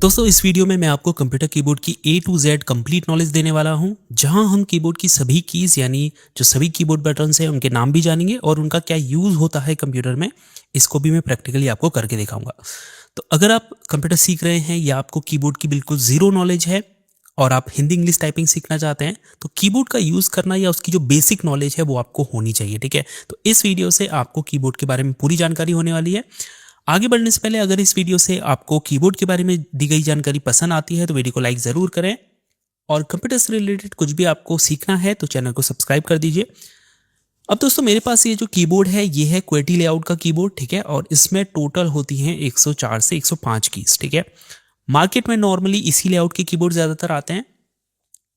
दोस्तों इस वीडियो में मैं आपको कंप्यूटर कीबोर्ड की A to Z complete knowledge देने वाला हूं, जहां हम कीबोर्ड की सभी कीज यानी जो सभी कीबोर्ड बटन्स हैं उनके नाम भी जानेंगे और उनका क्या यूज होता है कंप्यूटर में, इसको भी मैं प्रैक्टिकली आपको करके दिखाऊंगा। तो अगर आप कंप्यूटर सीख रहे हैं या आपको कीबोर्ड की बिल्कुल जीरो नॉलेज है और आप हिंदी इंग्लिश टाइपिंग सीखना चाहते हैं, तो कीबोर्ड का यूज करना या उसकी जो बेसिक नॉलेज है वो आपको होनी चाहिए। ठीक है, तो इस वीडियो से आपको कीबोर्ड के बारे में पूरी जानकारी होने वाली है। आगे बढ़ने से पहले अगर इस वीडियो से आपको कीबोर्ड के बारे में दी गई जानकारी पसंद आती है तो वीडियो को लाइक ज़रूर करें, और कंप्यूटर से रिलेटेड कुछ भी आपको सीखना है तो चैनल को सब्सक्राइब कर दीजिए। अब दोस्तों मेरे पास ये जो कीबोर्ड है ये है QWERTY लेआउट का कीबोर्ड। ठीक है, और इसमें टोटल होती हैं 104 से 105 कीज। ठीक है, मार्केट में नॉर्मली इसी लेआउट के कीबोर्ड ज़्यादातर आते हैं।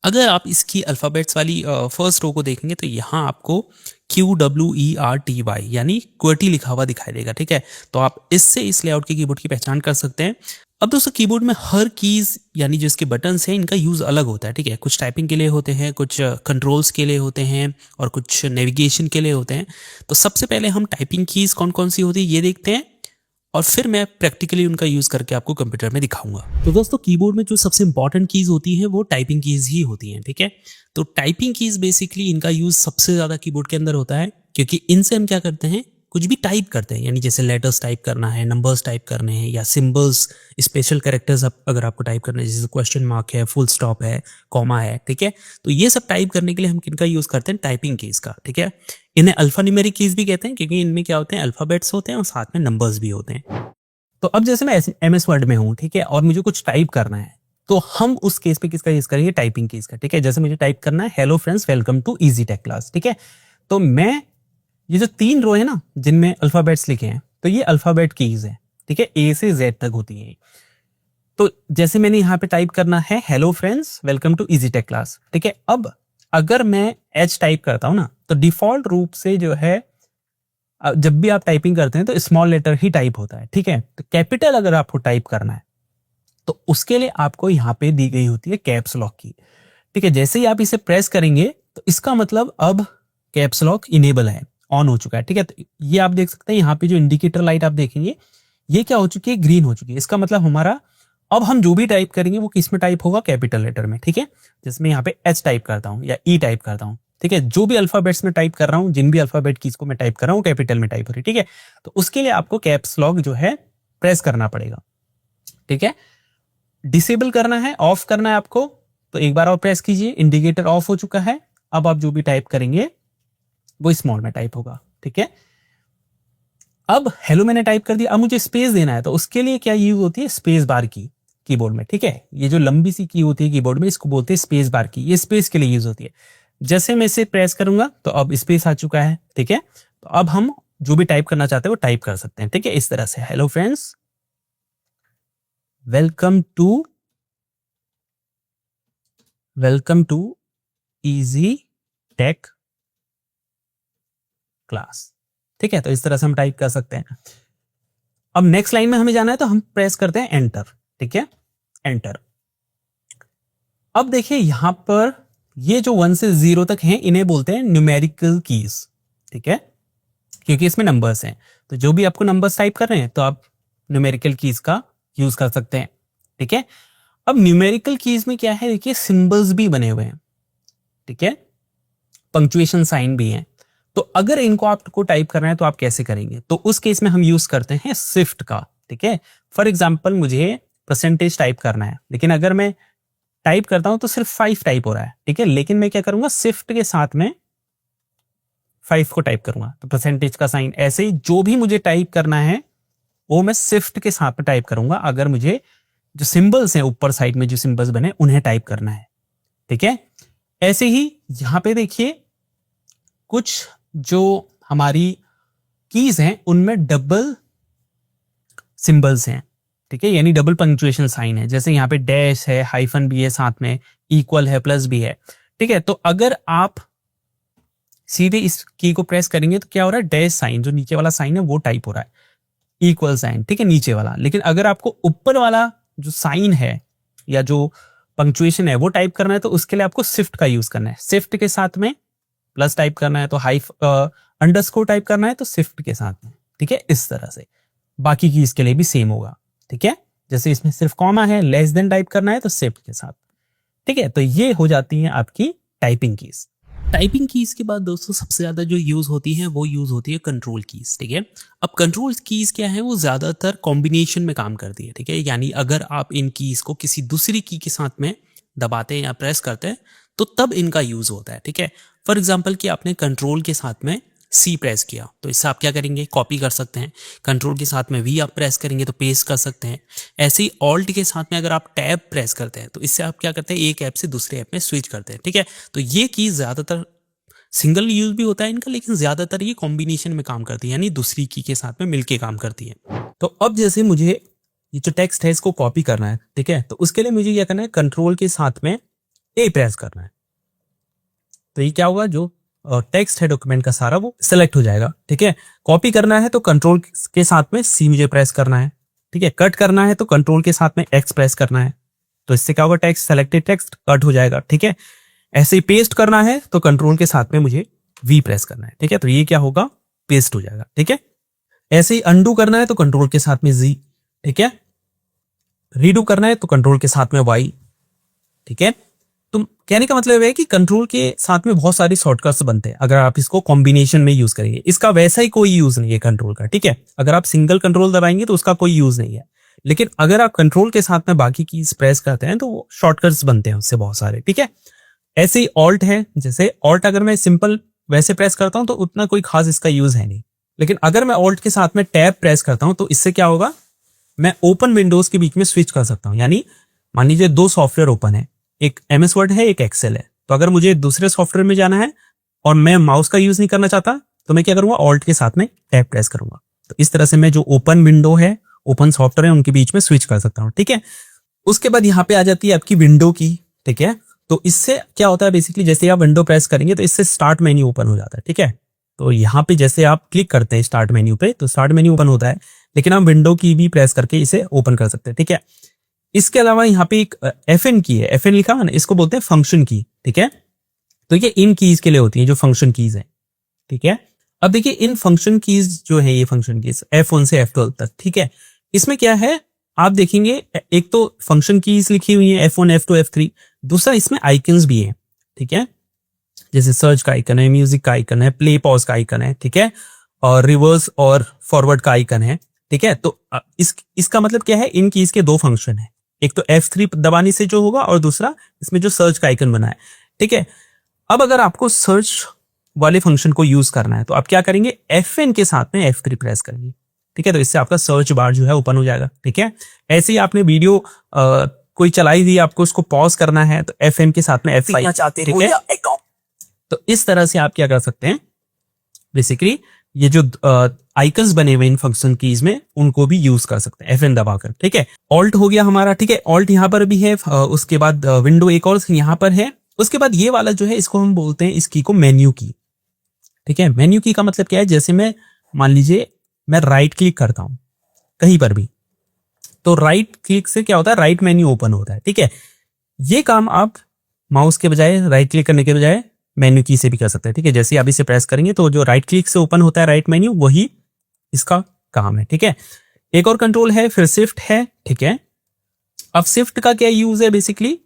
अगर आप इसकी अल्फ़ाबेट्स वाली फर्स्ट रो को देखेंगे तो यहाँ आपको QWERTY यानी QWERTY लिखा हुआ दिखाई देगा। ठीक है, तो आप इससे इस लेआउट के कीबोर्ड की पहचान कर सकते हैं। अब दोस्तों कीबोर्ड में हर कीज यानी जो इसके बटन्स हैं इनका यूज़ अलग होता है। ठीक है, कुछ टाइपिंग के लिए होते हैं, कुछ कंट्रोल्स के लिए होते हैं और कुछ नेविगेशन के लिए होते हैं। तो सबसे पहले हम टाइपिंग कीज कौन कौन सी होती है ये देखते हैं और फिर मैं प्रैक्टिकली उनका यूज करके आपको कंप्यूटर में दिखाऊंगा। तो दोस्तों कीबोर्ड में जो सबसे इंपॉर्टेंट कीज होती हैं वो टाइपिंग कीज ही होती हैं। ठीक है, तो टाइपिंग कीज बेसिकली इनका यूज सबसे ज्यादा कीबोर्ड के अंदर होता है, क्योंकि इनसे हम क्या करते हैं, कुछ भी टाइप करते हैं, यानी जैसे लेटर्स टाइप करना है, नंबर्स टाइप करने हैं, या सिंबल्स, स्पेशल कैरेक्टर्स अगर आपको टाइप करना है, जैसे क्वेश्चन मार्क है, फुल स्टॉप है, कॉमा है। ठीक है, तो ये सब टाइप करने के लिए हम किनका यूज करते हैं, टाइपिंग कीज का। ठीक है, इन्हें अल्फान्यूमेरिक कीज भी कहते हैं, क्योंकि इनमें क्या होते हैं, अल्फाबेट्स होते हैं और साथ में नंबर्स भी होते हैं। तो अब जैसे मैं MS वर्ड में हूं, ठीक है, और मुझे कुछ टाइप करना है, तो हम उस केस पे किसका यूज करेंगे, टाइपिंग कीज का। ठीक है, जैसे मुझे टाइप करना है hello friends welcome to easy tech class. ठीक है, तो मैं ये जो 3 रो है ना जिनमें अल्फाबेट्स लिखे हैं, तो ये अल्फाबेट कीज है। ठीक है, A से Z तक होती है। तो जैसे मैंने यहाँ पे टाइप करना है hello friends welcome to easy tech class. ठीक है, अब अगर मैं H टाइप करता हूं ना, तो डिफॉल्ट रूप से जो है जब भी आप टाइपिंग करते हैं तो स्मॉल लेटर ही टाइप होता है। ठीक है, तो कैपिटल अगर आपको टाइप करना है तो उसके लिए आपको यहाँ पे दी गई होती है कैप्स लॉक की। ठीक है, जैसे ही आप इसे प्रेस करेंगे तो इसका मतलब अब कैप्स लॉक इनेबल है, ऑन हो चुका है। ठीक है, तो ये आप देख सकते हैं यहाँ पे जो इंडिकेटर लाइट आप देखेंगे ये क्या हो चुकी है, ग्रीन हो चुकी है। इसका मतलब हमारा अब हम जो भी टाइप करेंगे वो किस में टाइप होगा, कैपिटल लेटर में। ठीक है, जैसे मैं यहाँ पे H टाइप करता हूँ या E टाइप करता हूँ, ठीक है, जो भी अल्फाबेट्स में टाइप कर रहा हूं, जिन भी अल्फाबेट कीज को मैं टाइप कर रहा हूं कैपिटल में टाइप हो रही है। ठीक है, तो उसके लिए आपको कैप्स लॉक जो है प्रेस करना पड़ेगा। ठीक है, डिसेबल करना है, ऑफ करना है आपको, तो एक बार और प्रेस कीजिए, इंडिकेटर ऑफ हो चुका है। अब आप जो भी टाइप करेंगे वो स्मॉल में टाइप होगा। ठीक है, अब हेलो मैंने टाइप कर दिया, अब मुझे स्पेस देना है, तो उसके लिए क्या यूज होती है, स्पेस बार की कीबोर्ड में। ठीक है, ये जो लंबी सी की होती है कीबोर्ड में इसको बोलते हैं स्पेस बार की, ये स्पेस के लिए यूज होती है। जैसे मैं इसे प्रेस करूंगा तो अब स्पेस आ चुका है। ठीक है, तो अब हम जो भी टाइप करना चाहते हैं वो टाइप कर सकते हैं। ठीक है, इस तरह से hello friends welcome to easy tech class. ठीक है, तो इस तरह से हम टाइप कर सकते हैं। अब नेक्स्ट लाइन में हमें जाना है तो हम प्रेस करते हैं एंटर। ठीक है, एंटर। अब देखिए यहां पर ये जो 1 से 0 तक हैं इन्हें बोलते हैं न्यूमेरिकल कीज। ठीक है, क्योंकि इसमें नंबर्स हैं, तो जो भी आपको नंबर्स टाइप कर रहे हैं तो आप न्यूमेरिकल कीज का यूज कर सकते हैं। ठीक है, अब न्यूमेरिकल कीज में क्या है, देखिए सिंबल्स भी बने हुए हैं। ठीक है, पंक्चुएशन साइन भी है। तो अगर इनको आपको टाइप करना है तो आप कैसे करेंगे, तो उस केस में हम यूज करते हैं शिफ्ट का। ठीक है, फॉर एग्जाम्पल मुझे परसेंटेज टाइप करना है, लेकिन अगर मैं टाइप करता हूं तो सिर्फ 5 टाइप हो रहा है। ठीक है, लेकिन मैं क्या करूंगा, शिफ्ट के साथ में 5 को टाइप करूंगा, तो परसेंटेज का साइन। ऐसे ही जो भी मुझे टाइप करना है वो मैं शिफ्ट के साथ में टाइप करूंगा, अगर मुझे जो सिंबल्स हैं ऊपर साइड में जो सिंबल्स बने उन्हें टाइप करना है। ठीक है, ऐसे ही यहां पे देखिए कुछ जो हमारी कीज हैं उनमें डबल सिंबल्स हैं। ठीक है, यानी डबल पंक्चुएशन साइन है, जैसे यहाँ पे डैश है, हाइफन भी है, साथ में इक्वल है, प्लस भी है। ठीक है, तो अगर आप सीधे इस की को प्रेस करेंगे तो क्या हो रहा है, डैश साइन जो नीचे वाला साइन है वो टाइप हो रहा है, इक्वल साइन। ठीक है, नीचे वाला। लेकिन अगर आपको ऊपर वाला जो साइन है या जो पंक्चुएशन है वो टाइप करना है तो उसके लिए आपको शिफ्ट का यूज करना है। शिफ्ट के साथ में प्लस टाइप करना है तो अंडरस्कोर टाइप करना है तो शिफ्ट के साथ में। ठीक है, इस तरह से बाकी कीज के लिए भी सेम होगा। ठीक है, जैसे इसमें सिर्फ कॉमा है, लेस देन टाइप करना है तो शिफ्ट के साथ, ठीक है। तो ये हो जाती है आपकी टाइपिंग कीज। टाइपिंग कीज के बाद दोस्तों सबसे ज्यादा जो यूज होती है वो यूज होती है कंट्रोल कीज, ठीक है। अब कंट्रोल कीज क्या है, वो ज्यादातर कॉम्बिनेशन में काम करती है, ठीक है। यानी अगर आप इन कीज को किसी दूसरी की के साथ में दबाते हैं या प्रेस करते हैं तो तब इनका यूज होता है, ठीक है। फॉर एग्जाम्पल कि आपने कंट्रोल के साथ में सी प्रेस किया तो इससे आप क्या करेंगे, कॉपी कर सकते हैं। कंट्रोल के साथ में वी आप प्रेस करेंगे तो पेस्ट कर सकते हैं। ऐसे ही ऑल्ट के साथ में अगर आप टैब प्रेस करते हैं तो इससे आप क्या करते हैं, एक ऐप से दूसरे ऐप में स्विच करते हैं, ठीक है। तो ये की ज्यादातर सिंगल यूज भी होता है इनका, लेकिन ज्यादातर ये कॉम्बिनेशन में काम करती है, यानी दूसरी की के साथ में मिलके काम करती है। तो अब जैसे मुझे ये जो टेक्स्ट है इसको कॉपी करना है, ठीक है, तो उसके लिए मुझे क्या करना है, कंट्रोल के साथ में ए प्रेस करना है। तो ये क्या होगा, जो टेक्स्ट है डॉक्यूमेंट का सारा वो सिलेक्ट हो जाएगा, ठीक है। कॉपी करना है तो कंट्रोल के साथ में सी मुझे प्रेस करना है, ठीक है। कट करना है तो कंट्रोल के साथ में एक्स प्रेस करना है, तो इससे क्या होगा, टेक्स्ट सेलेक्टेड टेक्स्ट कट हो जाएगा, ठीक है। ऐसे ही पेस्ट करना है तो कंट्रोल के साथ में मुझे वी प्रेस करना है, ठीक है। तो ये क्या होगा, पेस्ट हो जाएगा, ठीक है। ऐसे ही अंडू करना है तो कंट्रोल के साथ में जी, ठीक है। रीडू करना है तो कंट्रोल के साथ में वाई, ठीक है। तो कहने का मतलब है कि कंट्रोल के साथ में बहुत सारी शॉर्टकट्स बनते हैं अगर आप इसको कॉम्बिनेशन में यूज करेंगे। इसका वैसा ही कोई यूज नहीं है कंट्रोल का, ठीक है। अगर आप सिंगल कंट्रोल दबाएंगे तो उसका कोई यूज नहीं है, लेकिन अगर आप कंट्रोल के साथ में बाकी कीज प्रेस करते हैं तो वो शॉर्टकट्स बनते हैं उससे बहुत सारे, ठीक है। ऐसे ही ऑल्ट है, जैसे ऑल्ट अगर मैं सिंपल वैसे प्रेस करता हूं तो उतना कोई खास इसका यूज है नहीं, लेकिन अगर मैं ऑल्ट के साथ में टैब प्रेस करता हूं तो इससे क्या होगा, मैं ओपन विंडोज के बीच में स्विच कर सकता हूं। यानी मान लीजिए दो सॉफ्टवेयर ओपन है, एक एमएस वर्ड है, एक एक्सेल है, तो अगर मुझे दूसरे सॉफ्टवेयर में जाना है और मैं माउस का यूज नहीं करना चाहता तो मैं क्या करूंगा, ऑल्ट के साथ में टैब प्रेस करूंगा। तो इस तरह से मैं जो ओपन विंडो है, ओपन सॉफ्टवेयर है, उनके बीच में स्विच कर सकता हूं, ठीक है। उसके बाद यहाँ पे आ जाती है आपकी विंडो की, ठीक है। तो इससे क्या होता है, बेसिकली जैसे आप विंडो प्रेस करेंगे तो इससे स्टार्ट मेन्यू ओपन हो जाता है, ठीक है। तो यहाँ पे जैसे आप क्लिक करते हैं स्टार्ट मेन्यू पे तो स्टार्ट मेन्यू ओपन होता है, लेकिन आप विंडो की भी प्रेस करके इसे ओपन कर सकते हैं, ठीक है। इसके अलावा यहाँ पे एक FN की है, FN लिखा है ना, इसको बोलते हैं फंक्शन की, ठीक है। तो ये इन कीज के लिए होती है जो फंक्शन कीज है, ठीक है। अब देखिए इन फंक्शन कीज जो है, ये फंक्शन कीज F1 से F12 तक, ठीक है। इसमें क्या है, आप देखेंगे एक तो फंक्शन कीज लिखी हुई है F1 F2 F3, दूसरा इसमें आइकन्स भी है, ठीक है। जैसे सर्च का आइकन है, म्यूजिक का आइकन है, प्ले पॉज का आइकन है, ठीक है, और रिवर्स और फॉरवर्ड का आइकन है, ठीक है। तो इसका मतलब क्या है, इन कीज के दो फंक्शन है, एक तो F3 दबाने से जो होगा और दूसरा इसमें जो सर्च का आइकन बना है, ठीक है। अब अगर आपको सर्च वाले फंक्शन को यूज करना है तो आप क्या करेंगे, FN के साथ में F3 प्रेस करेंगे, ठीक है। तो इससे आपका सर्च बार जो है ओपन हो जाएगा, ठीक है। ऐसे ही आपने वीडियो कोई चलाई दी, आपको उसको पॉज करना है तो FM के साथ में F5 चाहते, ठीक है। तो इस तरह से आप क्या कर सकते हैं, बेसिकली ये जो आइकन्स बने हुए इन फंक्शन कीज में उनको भी यूज कर सकते हैं FN दबाकर, ठीक है। ऑल्ट हो गया हमारा, ठीक है। ऑल्ट यहाँ पर भी है, उसके बाद विंडो एक और यहाँ पर है। उसके बाद ये वाला जो है इसको हम बोलते हैं इस की को मेन्यू की, ठीक है। मेन्यू की का मतलब क्या है, जैसे मैं मान लीजिए मैं राइट क्लिक करता हूं कहीं पर भी तो राइट क्लिक से क्या होता है, राइट मेन्यू ओपन होता है, ठीक है। ये काम आप माउस के बजाय, राइट क्लिक करने के बजाय मेन्यू की से भी कर सकते हैं, ठीक है। जैसे आप इसे प्रेस करेंगे तो जो राइट क्लिक से ओपन होता है राइट मेन्यू, वही इसका काम है, ठीक है। एक और कंट्रोल है, फिर शिफ्ट है, ठीक है। अब शिफ्ट का क्या यूज है, बेसिकली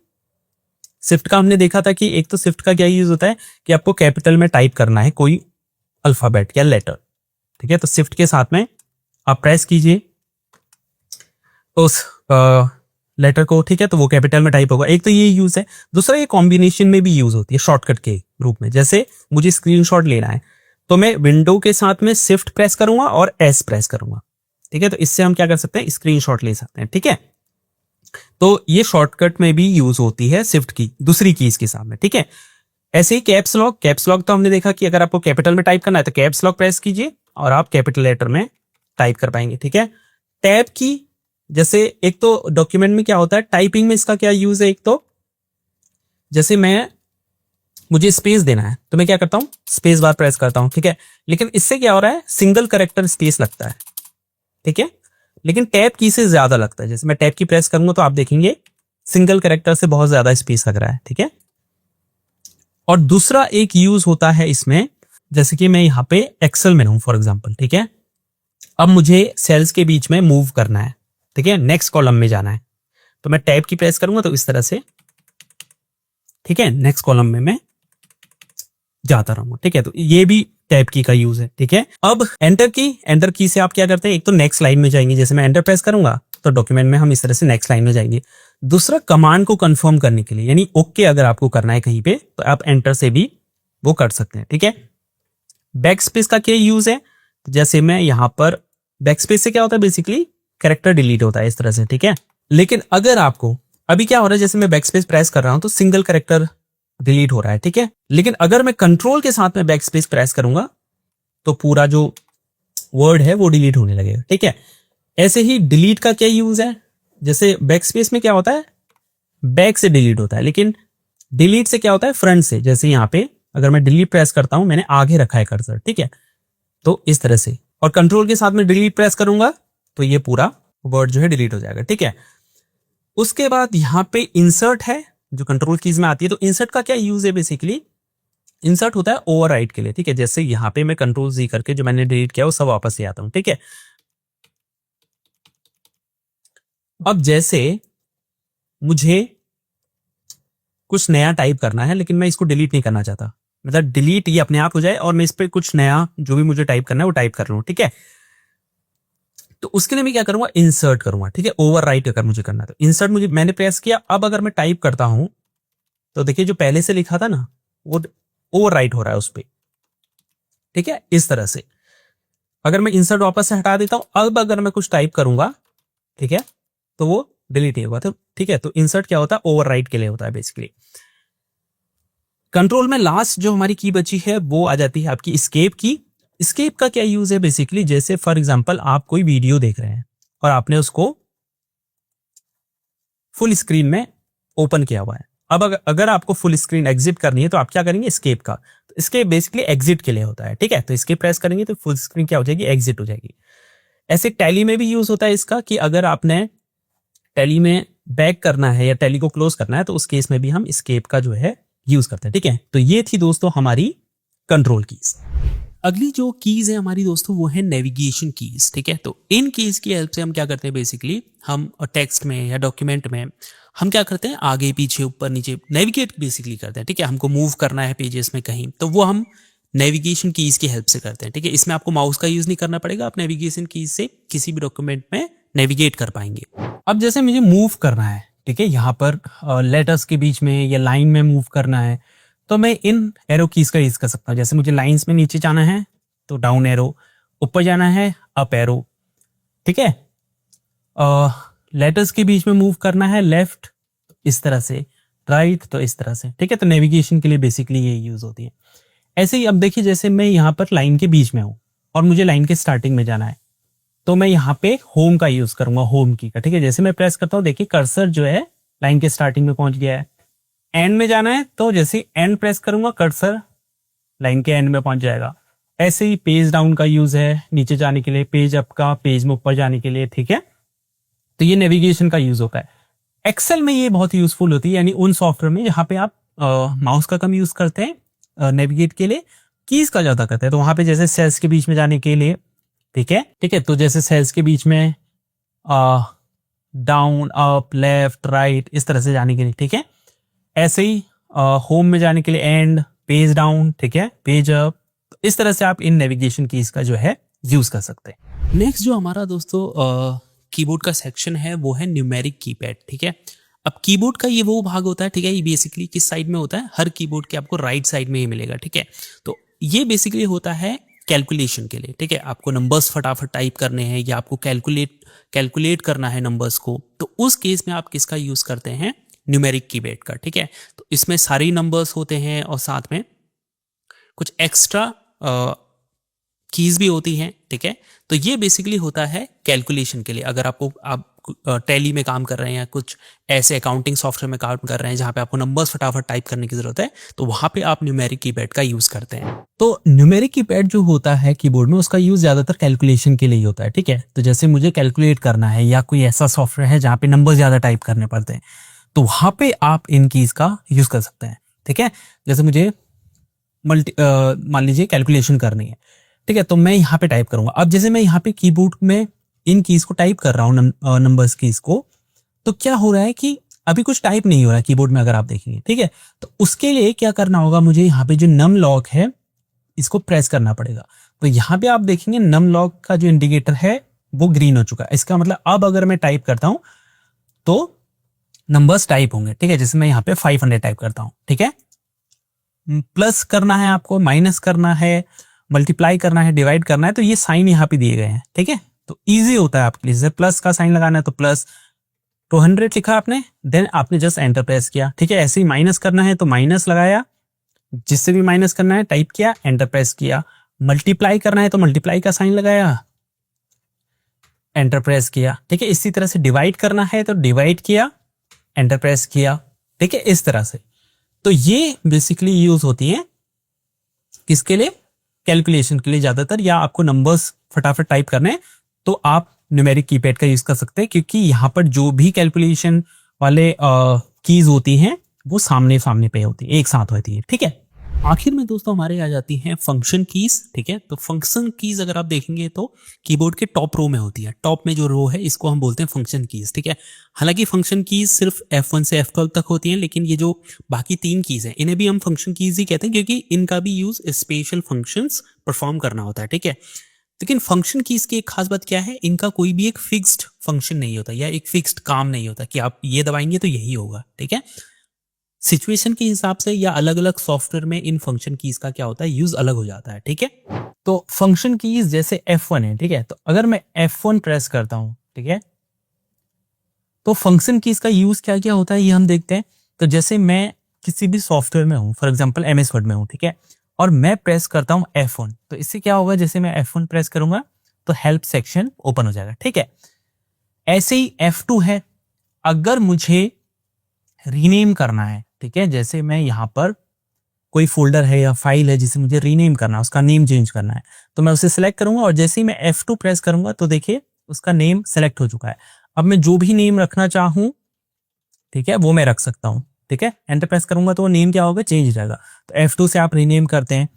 शिफ्ट का हमने देखा था कि एक तो शिफ्ट का क्या यूज होता है कि आपको कैपिटल में टाइप करना है कोई अल्फाबेट या लेटर, ठीक है। तो शिफ्ट के साथ में आप प्रेस कीजिए उस लेटर को, ठीक है, तो वो कैपिटल में टाइप होगा। एक तो ये यूज है, दूसरा ये कॉम्बिनेशन में भी यूज होती है शॉर्टकट के रूप में। जैसे मुझे स्क्रीनशॉट लेना है तो मैं विंडो के साथ में शिफ्ट प्रेस करूंगा और S प्रेस करूंगा, ठीक है। तो इससे हम क्या कर सकते हैं, स्क्रीनशॉट ले सकते हैं, ठीक है। तो ये शॉर्टकट में भी यूज होती है शिफ्ट की दूसरी कीज के सामने, ठीक है। ऐसे ही कैप्स लॉक, कैप्स लॉक तो हमने देखा कि अगर आपको कैपिटल में टाइप करना है तो कैप्स लॉक प्रेस कीजिए और आप कैपिटल लेटर में टाइप कर पाएंगे, ठीक है। टैब की, जैसे एक तो डॉक्यूमेंट में क्या होता है, टाइपिंग में इसका क्या यूज है, एक तो जैसे मुझे स्पेस देना है तो मैं क्या करता हूं, स्पेस बार प्रेस करता हूं, ठीक है। लेकिन इससे क्या हो रहा है, सिंगल कैरेक्टर स्पेस लगता है, ठीक है। लेकिन टैब की से ज्यादा लगता है, जैसे मैं टैब की प्रेस करूंगा तो आप देखेंगे सिंगल कैरेक्टर से बहुत ज्यादा स्पेस लग रहा है, ठीक है। और दूसरा एक यूज होता है इसमें, जैसे कि मैं यहाँ पे एक्सेल में हूं फॉर एग्जांपल, ठीक है। अब मुझे सेल्स के बीच में मूव करना है, ठीक है, नेक्स्ट कॉलम में जाना है तो मैं टैब की प्रेस करूंगा तो इस तरह से, ठीक है, नेक्स्ट कॉलम में मैं जाता रहूंगा। ठीक है, तो ये भी टैब की का यूज है। ठीक है, अब एंटर की से आप क्या करते हैं, एक तो नेक्स्ट लाइन में जाएंगे, जैसे मैं एंटर प्रेस करूंगा तो डॉक्यूमेंट में हम इस तरह से नेक्स्ट लाइन में जाएंगे। दूसरा, कमांड को कंफर्म करने के लिए, यानी ओके अगर आपको करना है कहीं पे तो आप एंटर से भी वो कर सकते हैं। ठीक है, बैक स्पेस का क्या यूज है, जैसे मैं यहां पर बैक स्पेस से क्या होता है, बेसिकली कैरेक्टर डिलीट होता है इस तरह से। ठीक है, लेकिन अगर आपको अभी क्या हो रहा है, जैसे मैं बैक स्पेस प्रेस कर रहा हूं तो सिंगल कैरेक्टर डिलीट हो रहा है। ठीक है, लेकिन अगर मैं कंट्रोल के साथ में बैक स्पेस प्रेस करूंगा तो पूरा जो वर्ड है वो डिलीट होने लगेगा। ठीक है, ऐसे ही डिलीट का क्या यूज है, जैसे बैक स्पेस में क्या होता है, बैक से डिलीट होता है, लेकिन डिलीट से क्या होता है, फ्रंट से। जैसे यहाँ पे अगर मैं डिलीट प्रेस करता हूं, मैंने आगे रखा है कर्सर। ठीक है, तो इस तरह से, और कंट्रोल के साथ में डिलीट प्रेस करूंगा तो ये पूरा वर्ड जो है डिलीट हो जाएगा। ठीक है, उसके बाद यहाँ पे इंसर्ट है जो कंट्रोल कीज में आती है। तो इंसर्ट का क्या यूज है, बेसिकली इंसर्ट होता है ओवरराइट के लिए। ठीक है, जैसे यहाँ पे मैं कंट्रोल जी करके जो मैंने डिलीट किया वो सब वापस ले आता हूं। ठीक है, अब जैसे मुझे कुछ नया टाइप करना है लेकिन मैं इसको डिलीट नहीं करना चाहता, मतलब डिलीट ये अपने आप हो जाए और मैं इस पे कुछ नया जो भी मुझे टाइप करना है वो टाइप कर लूं। ठीक है, तो उसके लिए मैं क्या करूंगा, इंसर्ट करूंगा। ठीक है, ओवरराइट अगर मुझे करना है तो इंसर्ट मैंने प्रेस किया। अब अगर मैं टाइप करता हूं तो देखिए जो पहले से लिखा था ना वो ओवरराइट हो रहा है उस पर। ठीक है, इस तरह से अगर मैं इंसर्ट वापस से हटा देता हूं, अब अगर मैं कुछ टाइप करूंगा, ठीक है, तो वो डिलीट नहीं होगा। तो ठीक है, तो इंसर्ट क्या होता है, ओवरराइट के लिए होता है बेसिकली। कंट्रोल में लास्ट जो हमारी की बची है वो आ जाती है आपकी एस्केप की। एस्केप का क्या यूज है, बेसिकली जैसे फॉर एग्जांपल आप कोई वीडियो देख रहे हैं और आपने उसको फुल स्क्रीन में ओपन किया हुआ है। अब अगर आपको फुल स्क्रीन एग्जिट करनी है तो आप क्या करेंगे, एस्केप का। तो एस्केप बेसिकली एग्जिट के लिए होता है। ठीक है, तो एस्केप प्रेस करेंगे तो फुल स्क्रीन क्या हो जाएगी, एग्जिट हो जाएगी। ऐसे टैली में भी यूज होता है इसका, कि अगर आपने टैली में बैक करना है या टैली को क्लोज करना है तो उस केस में भी हम एस्केप का जो है यूज करते हैं। ठीक है, तो ये थी दोस्तों हमारी कंट्रोल कीज। अगली जो कीज है हमारी दोस्तों वो है नेविगेशन कीज। ठीक है, तो इन कीज की हेल्प से हम क्या करते हैं, बेसिकली हम टेक्स्ट में या डॉक्यूमेंट में हम क्या करते हैं, आगे पीछे ऊपर नीचे नेविगेट बेसिकली करते हैं। ठीक है, हमको मूव करना है पेजेस में कहीं तो वो हम नेविगेशन कीज की हेल्प से करते हैं। ठीक है, इसमें आपको माउस का यूज नहीं करना पड़ेगा, आप नेविगेशन कीज से किसी भी डॉक्यूमेंट में नेविगेट कर पाएंगे। अब जैसे मुझे मूव करना है, ठीक है, यहाँ पर लेटर्स के बीच में या लाइन में मूव करना है तो मैं इन एरो कीज का यूज कर सकता हूँ। जैसे मुझे लाइंस में नीचे जाना है तो डाउन एरो, ऊपर जाना है अप एरो। ठीक है, लेटर्स के बीच में मूव करना है लेफ्ट इस तरह से, राइट तो इस तरह से। ठीक है, तो नेविगेशन के लिए बेसिकली ये यूज होती है। ऐसे ही अब देखिए जैसे मैं यहाँ पर लाइन के बीच में हूँ और मुझे लाइन के स्टार्टिंग में जाना है तो मैं यहाँ पे होम का यूज करूंगा, होम की का। ठीक है, जैसे मैं प्रेस करता हूँ देखिए कर्सर जो है लाइन के स्टार्टिंग में पहुंच गया है। एंड में जाना है तो जैसे एंड प्रेस करूंगा कर्सर लाइन के एंड में पहुंच जाएगा। ऐसे ही पेज डाउन का यूज है नीचे जाने के लिए, पेज अप का पेज में ऊपर जाने के लिए। ठीक है, तो ये नेविगेशन का यूज होता है। एक्सेल में ये बहुत यूजफुल होती है, यानी उन सॉफ्टवेयर में जहां पे आप माउस का कम यूज करते हैं नेविगेट के लिए, कीज का ज्यादा करते हैं। तो वहां पे जैसे सेल्स के बीच में जाने के लिए, ठीक है, तो जैसे सेल्स के बीच में डाउन अप लेफ्ट राइट इस तरह से जाने के लिए। ठीक है, ऐसे ही होम में जाने के लिए एंड, पेज डाउन, ठीक है, पेज अप, इस तरह से आप इन नेविगेशन कीज का जो है यूज कर सकते हैं। नेक्स्ट जो हमारा दोस्तों कीबोर्ड का सेक्शन है वो है न्यूमेरिक कीपैड। ठीक है, अब कीबोर्ड का ये वो भाग होता है, ठीक है, ये बेसिकली किस साइड में होता है, हर कीबोर्ड के आपको राइट साइड में ही मिलेगा। ठीक है, तो ये बेसिकली होता है कैलकुलेशन के लिए। ठीक है, आपको नंबर्स फटाफट टाइप करने हैं या आपको कैलकुलेट करना है नंबर्स को, तो उस केस में आप किसका यूज करते हैं, न्यूमेरिक कीपैड का। ठीक है, तो इसमें सारे नंबर्स होते हैं और साथ में कुछ एक्स्ट्रा कीज भी होती हैं। ठीक है, तो ये बेसिकली होता है कैलकुलेशन के लिए। अगर आप टैली में काम कर रहे हैं या कुछ ऐसे अकाउंटिंग सॉफ्टवेयर में काम कर रहे हैं जहां पे आपको नंबर्स फटाफट टाइप करने की जरूरत है तो वहां पे आप न्यूमेरिक कीपैड का यूज करते हैं। तो न्यूमेरिक कीपैड जो होता है कीबोर्ड में उसका यूज ज्यादातर कैलकुलेशन के लिए ही होता है। ठीक है, तो जैसे मुझे कैलकुलेट करना है या कोई ऐसा सॉफ्टवेयर है जहां पे नंबर ज्यादा टाइप करने पड़ते हैं तो वहां पे आप इन कीज का यूज कर सकते हैं। ठीक है, जैसे मुझे मान लीजिए कैलकुलेशन करनी है, ठीक है, तो मैं यहाँ पे टाइप करूंगा। अब जैसे मैं यहाँ पे कीबोर्ड में इन कीज को टाइप कर रहा हूँ, नंबर्स कीज को, तो क्या हो रहा है कि अभी कुछ टाइप नहीं हो रहा है कीबोर्ड में, अगर आप देखेंगे, ठीक है। तो उसके लिए क्या करना होगा, मुझे यहाँ पे जो नम लॉक है इसको प्रेस करना पड़ेगा। तो यहाँ पे आप देखेंगे नम लॉक का जो इंडिकेटर है वो ग्रीन हो चुका है। इसका मतलब अब अगर मैं टाइप करता हूं तो नंबर्स टाइप होंगे, ठीक है। जैसे मैं यहाँ पे 500 टाइप करता हूं, ठीक है। प्लस करना है आपको, माइनस करना है, मल्टीप्लाई करना है, डिवाइड करना है, तो ये साइन यहाँ पे दिए गए हैं, ठीक है। तो इजी होता है आपके लिए। जैसे प्लस का साइन लगाना है तो प्लस 200 लिखा आपने, देन आपने जस्ट एंटर प्रेस किया, ठीक है। ऐसे ही माइनस करना है तो माइनस लगाया, जिससे भी माइनस करना है टाइप किया, एंटर प्रेस किया। मल्टीप्लाई करना है तो मल्टीप्लाई का साइन लगाया, एंटर प्रेस किया, ठीक है। इसी तरह से डिवाइड करना है तो डिवाइड किया, एंटर प्रेस किया, ठीक है, इस तरह से। तो ये बेसिकली यूज होती है किसके लिए, कैलकुलेशन के लिए ज्यादातर, या आपको नंबर्स फटाफट टाइप करने हैं तो आप न्यूमेरिक कीपैड का यूज कर सकते हैं, क्योंकि यहाँ पर जो भी कैलकुलेशन वाले कीज होती हैं वो सामने सामने पे होती है, एक साथ होती है, ठीक है। आखिर में दोस्तों हमारे आ जाती हैं फंक्शन कीज, ठीक है। तो फंक्शन कीज अगर आप देखेंगे तो कीबोर्ड के टॉप रो में होती है। टॉप में जो रो है इसको हम बोलते हैं फंक्शन कीज, ठीक है। हालांकि फंक्शन कीज सिर्फ F1 से F12 तक होती हैं, लेकिन ये जो बाकी 3 कीज हैं इन्हें भी हम फंक्शन कीज ही कहते हैं, क्योंकि इनका भी यूज स्पेशल फंक्शंस परफॉर्म करना होता है, ठीक है। लेकिन फंक्शन कीज की एक खास बात क्या है, इनका कोई भी एक फिक्स्ड फंक्शन नहीं होता या एक फिक्स्ड काम नहीं होता कि आप ये दबाएंगे तो यही होगा, ठीक है। सिचुएशन के हिसाब से या अलग अलग सॉफ्टवेयर में इन फंक्शन कीज का क्या होता है, यूज अलग हो जाता है, ठीक है। तो फंक्शन कीज जैसे F1 है, ठीक है। तो अगर मैं F1 प्रेस करता हूं, ठीक है, तो फंक्शन कीज का यूज क्या क्या होता है ये हम देखते हैं। तो जैसे मैं किसी भी सॉफ्टवेयर में हूं, फॉर एग्जाम्पल MS वर्ड में हूं, ठीक है, और मैं प्रेस करता हूं F1, तो इससे क्या होगा, जैसे मैं F1 प्रेस करूंगा तो हेल्प सेक्शन ओपन हो जाएगा, ठीक है। ऐसे ही F2 है, अगर मुझे रीनेम करना है, ठीक है, जैसे मैं यहाँ पर कोई फोल्डर है या फाइल है जिसे मुझे रीनेम करना है, उसका नेम चेंज करना है, तो मैं उसे सिलेक्ट करूंगा और जैसे ही मैं F2 प्रेस करूंगा तो देखिए उसका नेम सेलेक्ट हो चुका है। अब मैं जो भी नेम रखना चाहूं, ठीक है, वो मैं रख सकता हूं, ठीक है। एंटर प्रेस करूंगा तो वो नेम क्या होगा, चेंज हो जाएगा। तो F2 से आप रीनेम करते हैं।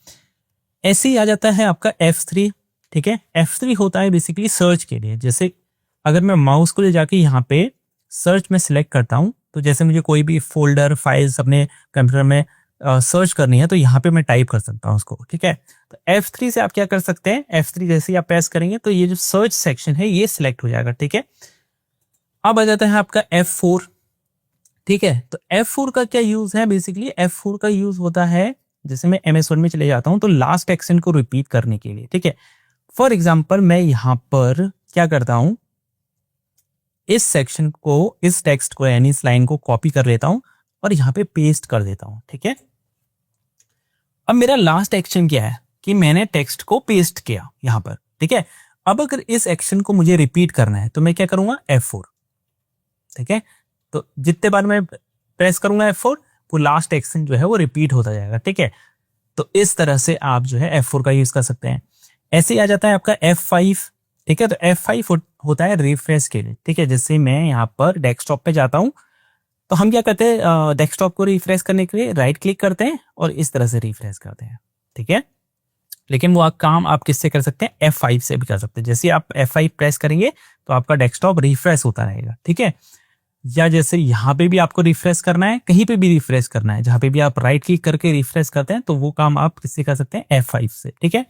ऐसे ही आ जाता है आपका F3, ठीक है। F3 होता है बेसिकली सर्च के लिए। जैसे अगर मैं माउस को ले जाके यहाँ पे सर्च में सिलेक्ट करता हूँ, तो जैसे मुझे कोई भी फोल्डर फाइल्स अपने कंप्यूटर में सर्च करनी है तो यहाँ पे मैं टाइप कर सकता हूँ उसको, ठीक है। तो F3 से आप क्या कर सकते हैं, F3 जैसे ही आप प्रेस करेंगे तो ये जो सर्च सेक्शन है ये सिलेक्ट हो जाएगा, ठीक है। अब आ जाता है आपका F4, ठीक है। तो F4 का क्या यूज है, बेसिकली F4 का यूज होता है, जैसे मैं MS वर्ड में चले जाता हूं तो लास्ट एक्शन को रिपीट करने के लिए, ठीक है। फॉर एग्जाम्पल मैं यहां पर क्या करता हूं, इस सेक्शन को, इस टेक्स्ट को यानी इस लाइन को कॉपी कर लेता हूं और यहां पे पेस्ट कर देता हूं, ठीक है। अब मेरा लास्ट एक्शन क्या है कि मैंने टेक्स्ट को पेस्ट किया यहां पर, ठीक है। अब अगर इस एक्शन को मुझे रिपीट करना है तो मैं क्या करूंगा, F4, ठीक है। तो जितने बार मैं प्रेस करूंगा F4, वो लास्ट एक्शन जो है वो रिपीट होता जाएगा, ठीक है। तो इस तरह से आप जो है F4 का यूज कर सकते हैं। ऐसे ही आ जाता है आपका F5, ठीक है। तो F5 होता है रिफ्रेश के लिए, ठीक है। जैसे मैं यहाँ पर डेस्कटॉप पे जाता हूँ तो हम क्या करते हैं, डेस्कटॉप को रिफ्रेश करने के लिए राइट क्लिक करते हैं और इस तरह से रिफ्रेश करते हैं, ठीक है। लेकिन वो काम आप किससे कर सकते हैं, F5 से भी कर सकते हैं। जैसे आप F5 प्रेस करेंगे तो आपका डेस्कटॉप रिफ्रेश होता रहेगा, ठीक है। या जैसे यहाँ पे भी आपको रिफ्रेश करना है, कहीं पे भी रिफ्रेश करना है, जहां पे भी आप राइट क्लिक करके रिफ्रेश करते हैं तो वो काम आप किससे कर सकते हैं, F5 से, ठीक है।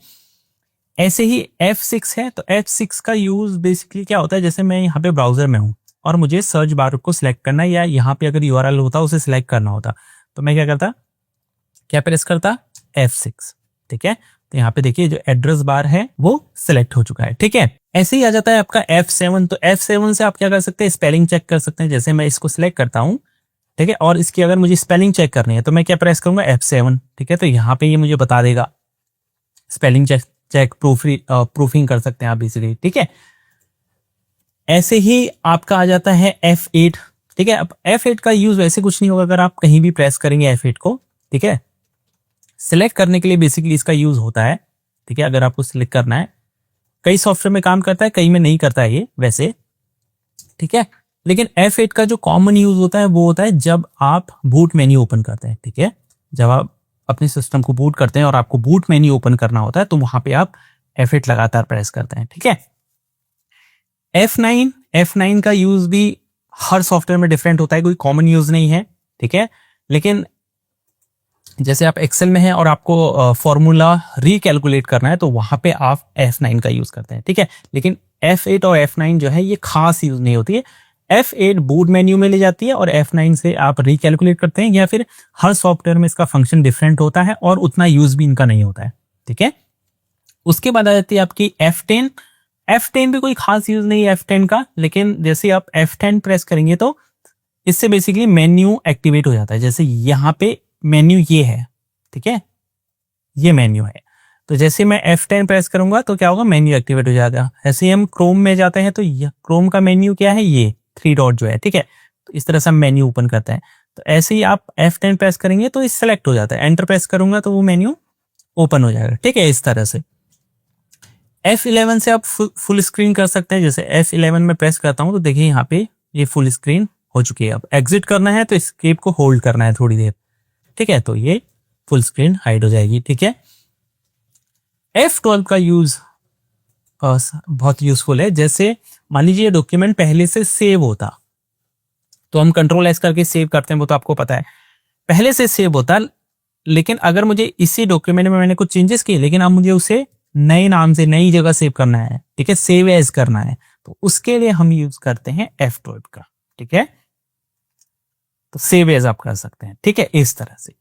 ऐसे ही F6 है, तो F6 का यूज बेसिकली क्या होता है, जैसे मैं यहाँ पे ब्राउजर में हूँ और मुझे सर्च बार को सिलेक्ट करना है, या यहाँ पे अगर URL होता उसे सिलेक्ट करना होता, तो मैं क्या करता, क्या प्रेस करता, F6, ठीक है। तो यहाँ पे देखिए जो एड्रेस बार है वो सिलेक्ट हो चुका है, ठीक है। ऐसे ही आ जाता है आपका F7, तो F7 से आप क्या कर सकते हैं, स्पेलिंग चेक कर सकते हैं। जैसे मैं इसको सिलेक्ट करता हूँ, ठीक है, और इसकी अगर मुझे स्पेलिंग चेक करनी है तो मैं क्या प्रेस करूंगा, F7, ठीक है। तो यहाँ पे ये मुझे बता देगा, स्पेलिंग चेक प्रूफिंग कर सकते हैं आप इसीलिए, ठीक है। ऐसे ही आपका आ जाता है F8, ठीक है। अब F8 का यूज वैसे कुछ नहीं होगा, अगर आप कहीं भी प्रेस करेंगे F8 को, ठीक है, सिलेक्ट करने के लिए बेसिकली इसका यूज होता है, ठीक है। अगर आपको सिलेक्ट करना है, कई सॉफ्टवेयर में काम करता है, कई में नहीं करता है ये वैसे, ठीक है। लेकिन F8 का जो कॉमन यूज होता है वो होता है जब आप बूट मेन्यू ओपन करते हैं, ठीक है। जब आप अपने सिस्टम को बूट करते हैं और आपको बूट मेन्यू ओपन करना होता है तो वहां पे आप F8 लगातार प्रेस करते हैं, ठीक है। F9 का यूज भी हर सॉफ्टवेयर में डिफरेंट होता है, कोई कॉमन यूज नहीं है, ठीक है। लेकिन जैसे आप एक्सेल में हैं और आपको फॉर्मूला रिकैलकुलेट करना है तो वहां पे आप F9 का यूज करते हैं, ठीक है। लेकिन F8 और F9 जो है ये खास यूज नहीं होती है। F8 बूट मेन्यू में ले जाती है और F9 से आप रिकैलकुलेट करते हैं, या फिर हर सॉफ्टवेयर में इसका फंक्शन डिफरेंट होता है और उतना यूज भी इनका नहीं होता है, ठीक है। उसके बाद आ जाती है आपकी F10। F10 भी कोई खास यूज नहीं है F10 का, लेकिन जैसे आप F10 प्रेस करेंगे तो इससे बेसिकली मेन्यू एक्टिवेट हो जाता है। जैसे यहाँ पे मेन्यू ये है, ठीक है, ये मेन्यू है, तो जैसे मैं F10 प्रेस करूंगा तो क्या होगा, मेन्यू एक्टिवेट हो जाएगा। ऐसे ही हम क्रोम में जाते हैं तो क्रोम का मेन्यू क्या है, ये 3 डॉट जो है, ठीक है। तो इस तरह से हम मेन्यू ओपन करते हैं। तो ऐसे ही आप F10 प्रेस करेंगे तो इस सेलेक्ट हो जाता है, एंटर प्रेस करूंगा तो वो मेन्यू ओपन हो जाएगा, ठीक है। इस तरह से F11 से आप फुल स्क्रीन कर सकते हैं। जैसे F11 में प्रेस करता हूं तो देखिए यहाँ पे ये फुल स्क्रीन हो चुकी है। अब एग्जिट करना है तो एस्केप को होल्ड करना है थोड़ी देर, ठीक है, तो ये फुल स्क्रीन हाइड हो जाएगी, ठीक है। F12 का यूज बहुत यूजफुल है। जैसे मान लीजिए डॉक्यूमेंट पहले से सेव होता तो हम Ctrl+S करके सेव करते हैं, वो तो आपको पता है, पहले से सेव होता। लेकिन अगर मुझे इसी डॉक्यूमेंट में मैंने कुछ चेंजेस किए, लेकिन अब मुझे उसे नए नाम से नई जगह सेव करना है, ठीक है, सेव एज करना है, तो उसके लिए हम यूज करते हैं F12 का, ठीक है। तो सेव एज आप कर सकते हैं, ठीक है, इस तरह से।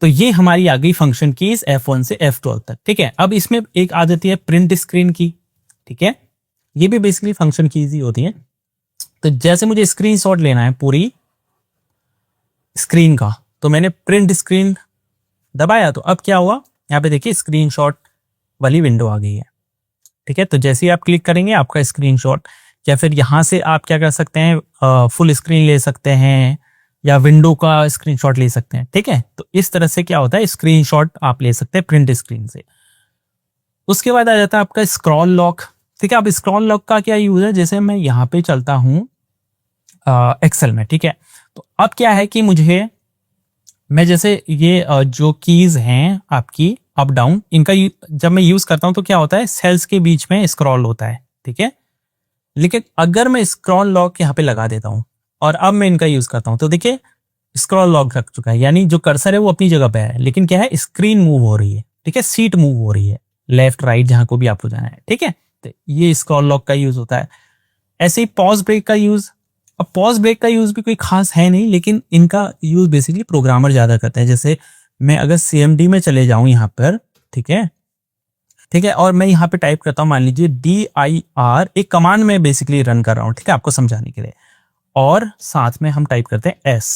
तो ये हमारी आ गई फंक्शन कीज F1 से F12 तक, ठीक है। अब इसमें एक आ जाती है प्रिंट स्क्रीन की, ठीक है, ये भी बेसिकली फंक्शन कीज ही होती है। तो जैसे मुझे स्क्रीनशॉट लेना है पूरी स्क्रीन का, तो मैंने प्रिंट स्क्रीन दबाया, तो अब क्या हुआ, यहाँ पे देखिए स्क्रीनशॉट वाली विंडो आ गई है, ठीक है। तो जैसे ही आप क्लिक करेंगे आपका स्क्रीनशॉट, या फिर यहाँ से आप क्या कर सकते हैं, फुल स्क्रीन ले सकते हैं या विंडो का स्क्रीनशॉट ले सकते हैं, ठीक है। तो इस तरह से क्या होता है, स्क्रीनशॉट आप ले सकते हैं प्रिंट स्क्रीन से। उसके बाद आ जाता है आपका स्क्रॉल लॉक, ठीक है। अब स्क्रॉल लॉक का क्या यूज है, जैसे मैं यहाँ पे चलता हूँ एक्सेल में, ठीक है, तो अब क्या है कि मैं जैसे ये जो कीज हैं आपकी अप डाउन, इनका जब मैं यूज करता हूं तो क्या होता है, सेल्स के बीच में स्क्रॉल होता है, ठीक है। लेकिन अगर मैं स्क्रॉल लॉक यहाँ पे लगा देता हूं और अब मैं इनका यूज करता हूं तो देखिए स्क्रॉल लॉक लग चुका है, यानी जो कर्सर है वो अपनी जगह पे है, लेकिन क्या है, स्क्रीन मूव हो रही है, ठीक है, सीट मूव हो रही है, लेफ्ट राइट जहां को भी आपको जाना है, ठीक है। तो ये स्क्रॉल लॉक का यूज होता है। ऐसे ही पॉज ब्रेक का यूज, अब पॉज ब्रेक का यूज भी कोई खास है नहीं, लेकिन इनका यूज बेसिकली प्रोग्रामर ज्यादा करते हैं। जैसे मैं अगर CMD में चले जाऊं यहाँ पर, ठीक है, और मैं यहाँ पे टाइप करता हूँ, मान लीजिए dir, एक कमांड में बेसिकली रन कर रहा हूँ, ठीक है, आपको समझाने के लिए, और साथ में हम टाइप करते हैं S।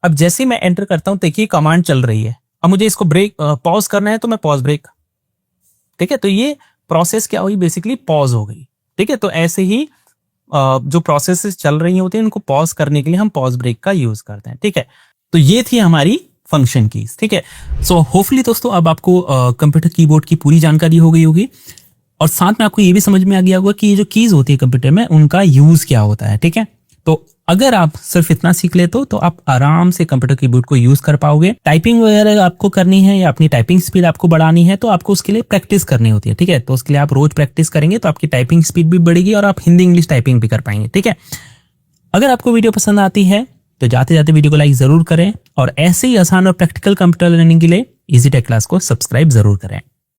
अब जैसे ही मैं एंटर करता हूँ देखिए कमांड चल रही है। अब मुझे इसको पॉज करना है तो मैं पॉज ब्रेक, ठीक है, तो ये प्रोसेस क्या हुई, बेसिकली पॉज हो गई, ठीक है। तो ऐसे ही जो प्रोसेसेस चल रही होती है उनको पॉज करने के लिए हम पॉज ब्रेक का यूज करते हैं, ठीक है। तो ये थी हमारी फंक्शन कीज, ठीक है। सो होपफुली दोस्तों अब आपको कंप्यूटर कीबोर्ड की पूरी जानकारी हो गई होगी, और साथ में आपको ये भी समझ में आ गया होगा कि ये जो कीज होती है कंप्यूटर में उनका यूज क्या होता है, ठीक है। तो अगर आप सिर्फ इतना सीख ले तो आप आराम से कंप्यूटर कीबोर्ड को यूज कर पाओगे। टाइपिंग वगैरह आपको करनी है या अपनी टाइपिंग स्पीड आपको बढ़ानी है तो आपको उसके लिए प्रैक्टिस करनी होती है, ठीक है। तो उसके लिए आप रोज प्रैक्टिस करेंगे तो आपकी टाइपिंग स्पीड भी बढ़ेगी और आप हिंदी इंग्लिश टाइपिंग भी कर पाएंगे, ठीक है। अगर आपको वीडियो पसंद आती है तो जाते जाते वीडियो को लाइक जरूर करें, और ऐसे ही आसान और प्रैक्टिकल कंप्यूटर लर्निंग के लिए इजी टेक क्लास को सब्सक्राइब जरूर करें।